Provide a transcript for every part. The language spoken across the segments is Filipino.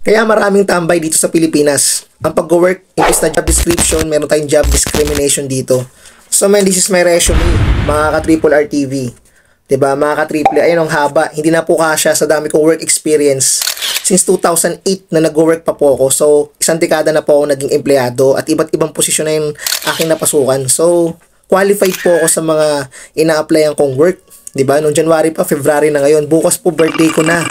Kaya maraming tambay dito sa Pilipinas. Ang pag-work, imbes na job description, meron tayong job discrimination dito. So man, this is my resume, mga ka-Triple RTV. Diba, mga ka-triple, ayun ang haba. Hindi na po kasya sa dami kong work experience. Since 2008 na nag-work pa po ako. So, isang dekada na po ako naging empleyado at iba't ibang posisyon na yung aking napasukan. So, qualified po ako sa mga ina-applyan kong work. Diba? Noong January pa, February na ngayon. Bukas po birthday ko na.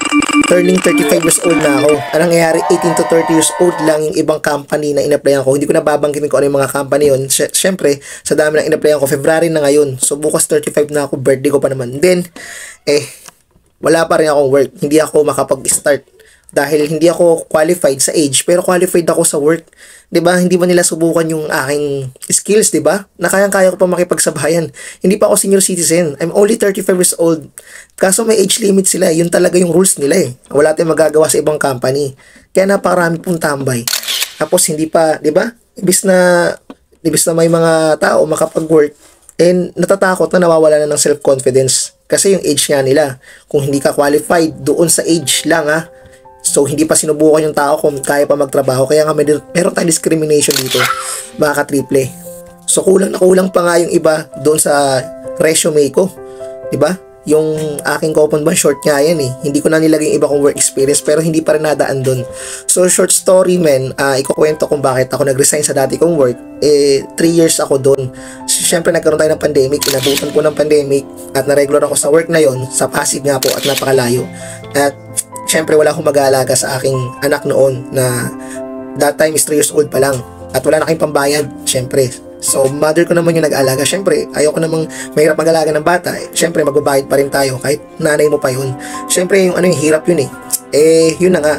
Turning 35 years old na ako. Anong nangyayari, 18 to 30 years old lang yung ibang company na in-applyan ko. Hindi ko na babanggitin ko ano yung mga company yun. Siyempre, sa dami na in-applyan ko, February na ngayon. So, bukas 35 na ako, birthday ko pa naman. Then, wala pa rin akong work. Hindi ako makapag-start. Dahil hindi ako qualified sa age, pero qualified ako sa work. 'Di ba? Hindi ba nila subukan yung aking skills, 'di ba? Na kayang-kaya ko pa makipagsabayan. Hindi pa ako senior citizen. I'm only 35 years old. Kaso may age limit sila. Yun talaga yung rules nila eh. Wala tayong magagawa sa ibang company. Kaya napakarami pong tambay. Tapos hindi pa, 'di ba? Ibis na may mga tao makapag-work, natatakot na nawawala na ng self-confidence. Kasi yung age nga nila, kung hindi ka qualified doon sa age lang so, hindi pa sinubukan yung tao kung kaya pa magtrabaho. Kaya nga meron tayong discrimination dito, mga ka-triple. So, kulang na kulang pa nga yung iba doon sa resume ko. Diba? Yung aking coupon ba, short nga yan eh. Hindi ko na nilagay yung iba kong work experience, pero hindi pa rin nadaan doon. So, short story men, ikukwento kung bakit ako nag-resign sa dati kong work. 3 years ako doon. Siyempre, nagkaroon tayo ng pandemic. Inabutan po ng pandemic. At na-regular ako sa work na yon, sa Pasig nga po at napakalayo. At siyempre, wala akong mag-aalaga sa aking anak noon na that time is 3 years old pa lang. At wala na kayong pambayad, siyempre. So, mother ko naman yung nag-aalaga. Siyempre, ayoko namang mahirap mag-alaga ng bata. Siyempre, magbabayad pa rin tayo kahit nanay mo pa yun. Siyempre, yung hirap yun eh. Yun na nga.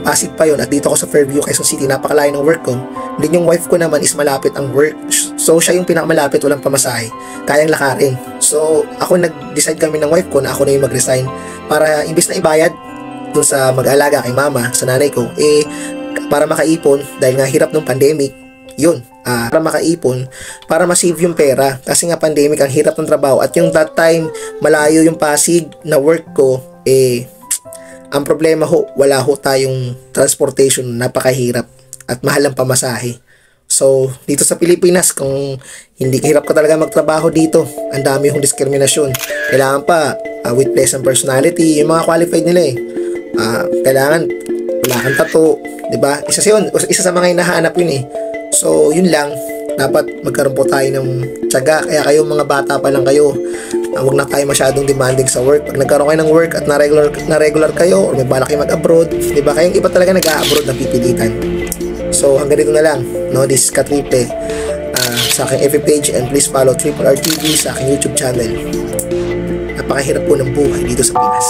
Pasig pa yun. At dito ako sa Fairview, Quezon City. Napakalayo ng work ko. Then yung wife ko naman is malapit ang work. So, siya yung pinakamalapit, walang pamasahe. Kayang lakarin. So, ako nag-decide kami ng wife ko na ako na yung mag-resign. Para, imbis na ibayad dun sa mag-alaga kay mama, sa nanay ko, para makaipon, dahil nga hirap ng pandemic, yun, para makaipon, para ma-save yung pera, kasi nga pandemic, ang hirap ng trabaho, at yung that time, malayo yung Pasig na work ko, ang problema wala tayong transportation, napakahirap, at mahal ang pamasahe. So, dito sa Pilipinas, kung hindi hirap ka talaga magtrabaho dito, ang dami yung diskriminasyon. Kailangan pa, with pleasant personality, yung mga qualified nila kailangan wala kang tattoo, 'di ba? Isa sa mga hinahanap yun eh. So, yun lang, dapat magkaroon po tayo ng tiyaga. Kaya kayo mga bata pa lang kayo, huwag na tayo masyadong demanding sa work. Pag nagkaroon kayo ng work at na regular kayo or may balak kayo mag-abroad, 'di ba? Kayong iba talaga nag-a-abroad na pipilitan. So, hanggang dito na lang, no? This is ka-triple sa aking FB page, and please follow Triple RTV sa aking YouTube channel. Napakahirap po ng buhay dito sa Pinas.